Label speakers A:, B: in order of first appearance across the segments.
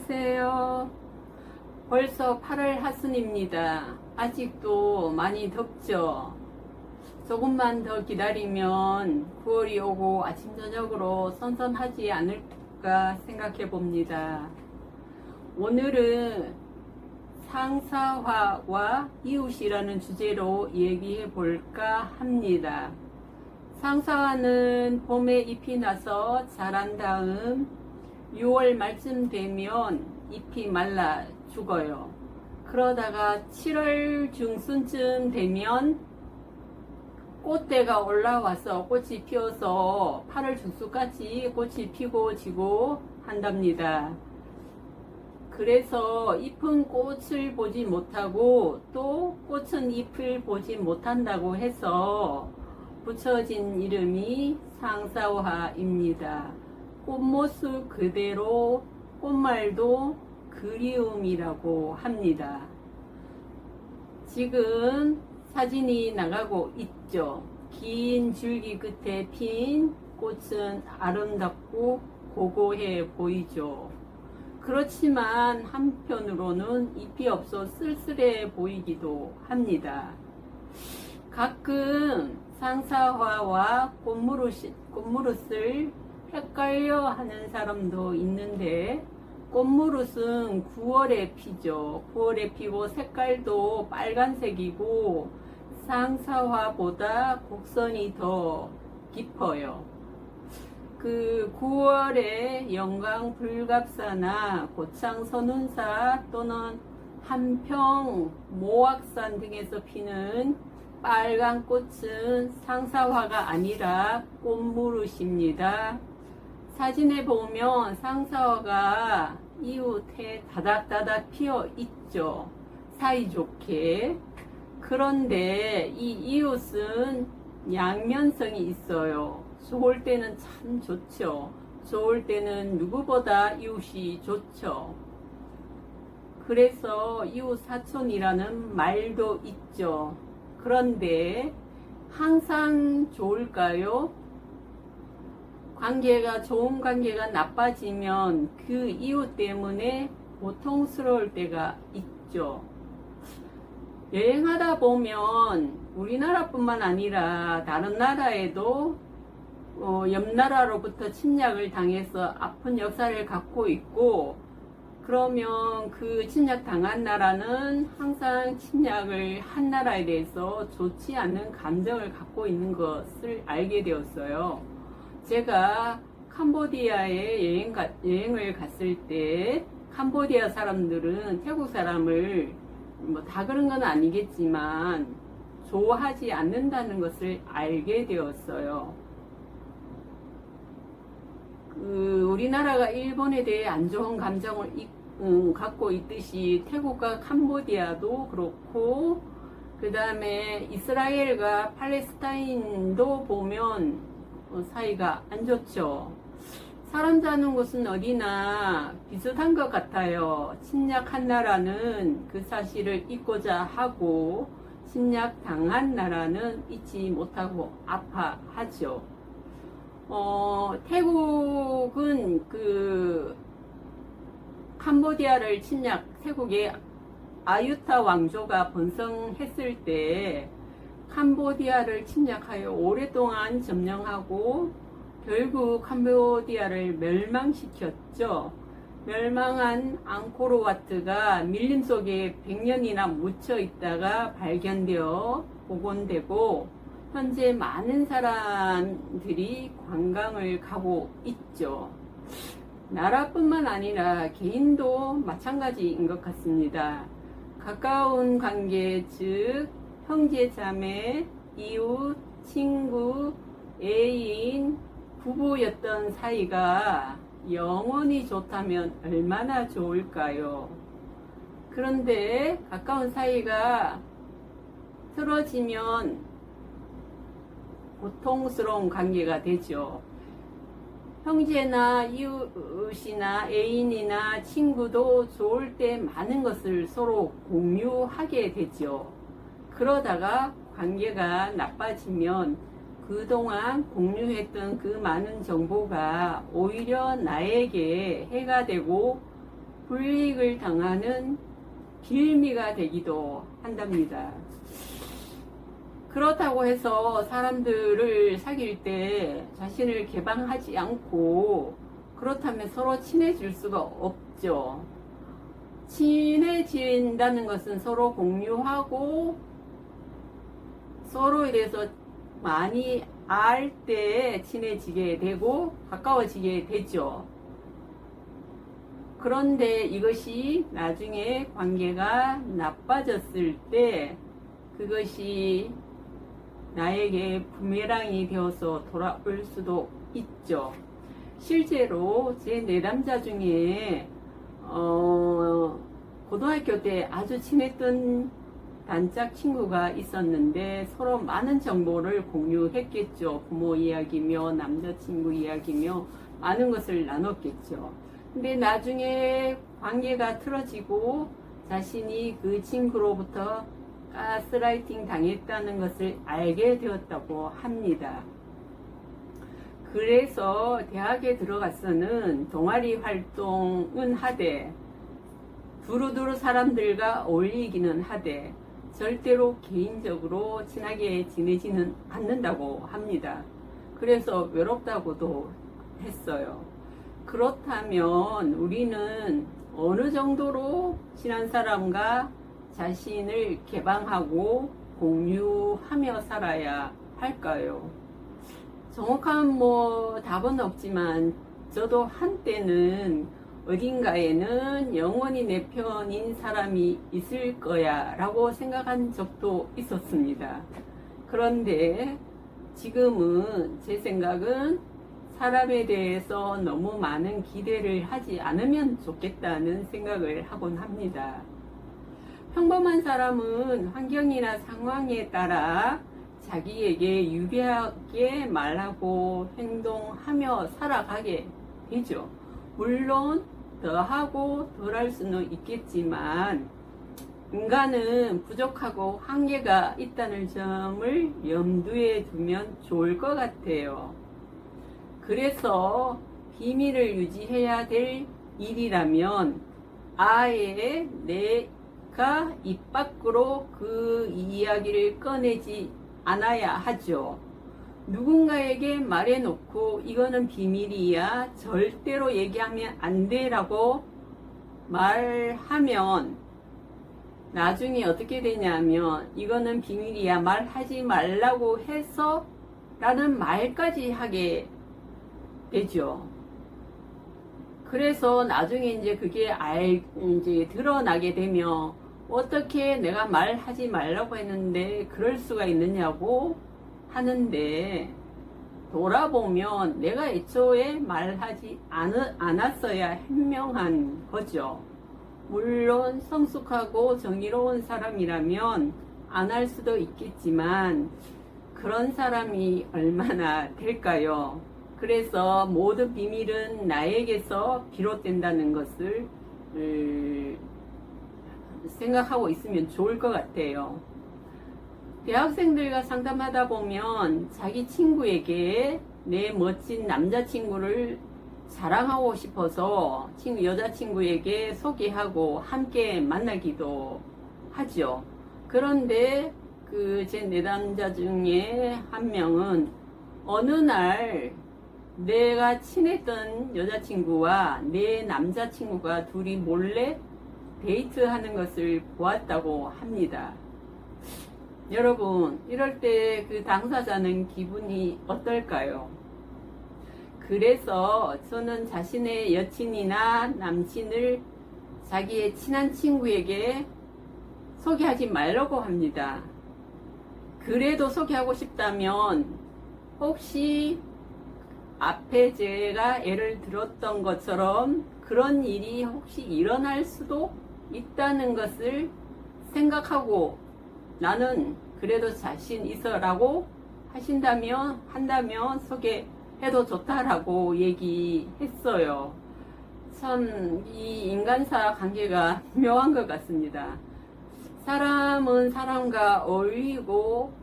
A: 안녕하세요. 벌써 8월 하순입니다. 아직도 많이 덥죠? 조금만 더 기다리면 9월이 오고 아침 저녁으로 선선하지 않을까 생각해 봅니다. 오늘은 상사화와 이웃이라는 주제로 얘기해 볼까 합니다. 상사화는 봄에 잎이 나서 자란 다음 6월 말쯤 되면 잎이 말라 죽어요. 그러다가 7월 중순쯤 되면 꽃대가 올라와서 꽃이 피어서 8월 중순까지 꽃이 피고 지고 한답니다. 그래서 잎은 꽃을 보지 못하고 또 꽃은 잎을 보지 못한다고 해서 붙여진 이름이 상사화입니다. 꽃모습 그대로 꽃말도 그리움이라고 합니다. 지금 사진이 나가고 있죠. 긴 줄기 끝에 핀 꽃은 아름답고 고고해 보이죠. 그렇지만 한편으로는 잎이 없어 쓸쓸해 보이기도 합니다. 가끔 상사화와 꽃무릇을 헷갈려 하는 사람도 있는데, 꽃무릇은 9월에 피죠. 9월에 피고 색깔도 빨간색이고 상사화보다 곡선이 더 깊어요. 그 9월에 영광 불갑사나 고창 선운사 또는 한평 모악산 등에서 피는 빨간 꽃은 상사화가 아니라 꽃무릇입니다. 사진에 보면 상사화가 이웃에 다닥다닥 피어 있죠. 사이좋게. 그런데 이 이웃은 양면성이 있어요. 좋을 때는 참 좋죠. 좋을 때는 누구보다 이웃이 좋죠. 그래서 이웃 사촌이라는 말도 있죠. 그런데 항상 좋을까요? 좋은 관계가 나빠지면 그 이웃 때문에 고통스러울 때가 있죠. 여행하다 보면 우리나라뿐만 아니라 다른 나라에도 옆 나라로부터 침략을 당해서 아픈 역사를 갖고 있고, 그러면 그 침략 당한 나라는 항상 침략을 한 나라에 대해서 좋지 않은 감정을 갖고 있는 것을 알게 되었어요. 제가 캄보디아에 여행을 갔을 때 캄보디아 사람들은 태국 사람을 다 그런 건 아니겠지만 좋아하지 않는다는 것을 알게 되었어요. 우리나라가 일본에 대해 안 좋은 감정을 갖고 있듯이 태국과 캄보디아도 그렇고, 그 다음에 이스라엘과 팔레스타인도 보면 사이가 안 좋죠. 사람 사는 곳은 어디나 비슷한 것 같아요. 침략한 나라는 그 사실을 잊고자 하고, 침략 당한 나라는 잊지 못하고 아파하죠. 태국은 캄보디아를 태국의 아유타 왕조가 번성했을 때 캄보디아를 침략하여 오랫동안 점령하고 결국 캄보디아를 멸망시켰죠. 멸망한 앙코르와트가 밀림 속에 100년이나 묻혀 있다가 발견되어 복원되고 현재 많은 사람들이 관광을 가고 있죠. 나라뿐만 아니라 개인도 마찬가지인 것 같습니다. 가까운 관계, 즉 형제, 자매, 이웃, 친구, 애인, 부부였던 사이가 영원히 좋다면 얼마나 좋을까요? 그런데 가까운 사이가 틀어지면 고통스러운 관계가 되죠. 형제나 이웃이나 애인이나 친구도 좋을 때 많은 것을 서로 공유하게 되죠. 그러다가 관계가 나빠지면 그동안 공유했던 그 많은 정보가 오히려 나에게 해가 되고 불이익을 당하는 빌미가 되기도 한답니다. 그렇다고 해서 사람들을 사귈 때 자신을 개방하지 않고 그렇다면 서로 친해질 수가 없죠. 친해진다는 것은 서로 공유하고 서로에 대해서 많이 알 때 친해지게 되고 가까워지게 되죠. 그런데 이것이 나중에 관계가 나빠졌을 때 그것이 나에게 부메랑이 되어서 돌아올 수도 있죠. 실제로 제 내담자 중에 고등학교 때 아주 친했던 단짝 친구가 있었는데 서로 많은 정보를 공유했겠죠. 부모 이야기며 남자친구 이야기며 많은 것을 나눴겠죠. 근데 나중에 관계가 틀어지고 자신이 그 친구로부터 가스라이팅 당했다는 것을 알게 되었다고 합니다. 그래서 대학에 들어가서는 동아리 활동은 하되 두루두루 사람들과 어울리기는 하되 절대로 개인적으로 친하게 지내지는 않는다고 합니다. 그래서 외롭다고도 했어요. 그렇다면 우리는 어느 정도로 친한 사람과 자신을 개방하고 공유하며 살아야 할까요? 정확한 답은 없지만 저도 한때는 어딘가에는 영원히 내 편인 사람이 있을 거야 라고 생각한 적도 있었습니다. 그런데 지금은 제 생각은 사람에 대해서 너무 많은 기대를 하지 않으면 좋겠다는 생각을 하곤 합니다. 평범한 사람은 환경이나 상황에 따라 자기에게 유리하게 말하고 행동하며 살아가게 되죠. 물론 더하고 덜할 수는 있겠지만 인간은 부족하고 한계가 있다는 점을 염두에 두면 좋을 것 같아요. 그래서 비밀을 유지해야 될 일이라면 아예 내가 입 밖으로 그 이야기를 꺼내지 않아야 하죠. 누군가에게 말해놓고 이거는 비밀이야 절대로 얘기하면 안 돼라고 말하면 나중에 어떻게 되냐면 이거는 비밀이야 말하지 말라고 해서 라는 말까지 하게 되죠. 그래서 나중에 이제 그게 이제 드러나게 되면 어떻게 내가 말하지 말라고 했는데 그럴 수가 있느냐고 하는데 돌아보면 내가 애초에 말하지 않았어야 현명한 거죠. 물론 성숙하고 정의로운 사람이라면 안 할 수도 있겠지만 그런 사람이 얼마나 될까요? 그래서 모든 비밀은 나에게서 비롯된다는 것을 생각하고 있으면 좋을 것 같아요. 대학생들과 상담하다 보면 자기 친구에게 내 멋진 남자친구를 자랑하고 싶어서 여자친구에게 소개하고 함께 만나기도 하죠. 그런데 제 내담자 중에 한 명은 어느 날 내가 친했던 여자친구와 내 남자친구가 둘이 몰래 데이트하는 것을 보았다고 합니다. 여러분, 이럴 때 그 당사자는 기분이 어떨까요? 그래서 저는 자신의 여친이나 남친을 자기의 친한 친구에게 소개하지 말라고 합니다. 그래도 소개하고 싶다면 혹시 앞에 제가 예를 들었던 것처럼 그런 일이 혹시 일어날 수도 있다는 것을 생각하고 나는 그래도 자신 있어 라고 한다면 소개해도 좋다라고 얘기했어요. 참 이 인간사 관계가 묘한 것 같습니다. 사람은 사람과 어울리고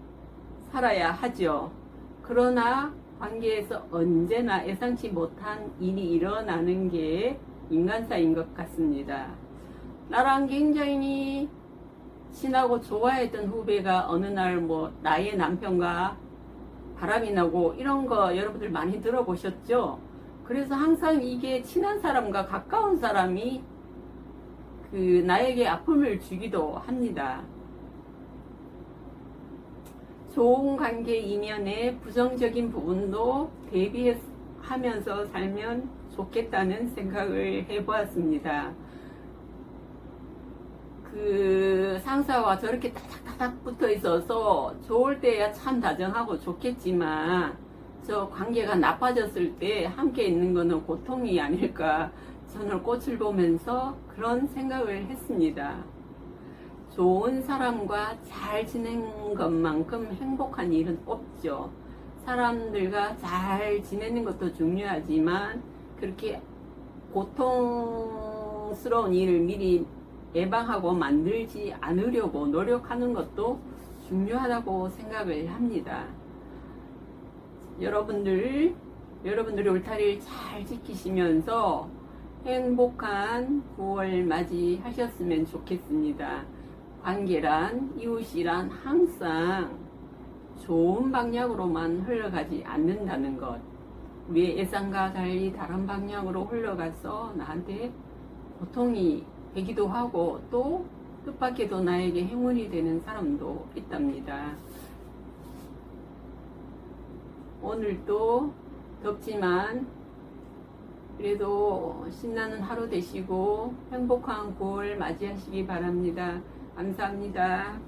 A: 살아야 하죠. 그러나 관계에서 언제나 예상치 못한 일이 일어나는 게 인간사인 것 같습니다. 나랑 굉장히 친하고 좋아했던 후배가 어느 날 뭐 나의 남편과 바람이 나고 이런 거 여러분들 많이 들어보셨죠? 그래서 항상 이게 친한 사람과 가까운 사람이 그 나에게 아픔을 주기도 합니다. 좋은 관계 이면에 부정적인 부분도 대비하면서 살면 좋겠다는 생각을 해보았습니다. 그 상사와 저렇게 따닥따닥 붙어 있어서 좋을 때야 참 다정하고 좋겠지만 저 관계가 나빠졌을 때 함께 있는 거는 고통이 아닐까 저는 꽃을 보면서 그런 생각을 했습니다. 좋은 사람과 잘 지내는 것만큼 행복한 일은 없죠. 사람들과 잘 지내는 것도 중요하지만 그렇게 고통스러운 일을 미리 예방하고 만들지 않으려고 노력하는 것도 중요하다고 생각을 합니다. 여러분들의 울타리를 잘 지키시면서 행복한 9월 맞이하셨으면 좋겠습니다. 관계란, 이웃이란 항상 좋은 방향으로만 흘러가지 않는다는 것. 우리의 예상과 달리 다른 방향으로 흘러가서 나한테 고통이 되기도 하고 또 뜻밖에도 나에게 행운이 되는 사람도 있답니다. 오늘도 덥지만 그래도 신나는 하루 되시고 행복한 9월 맞이하시기 바랍니다. 감사합니다.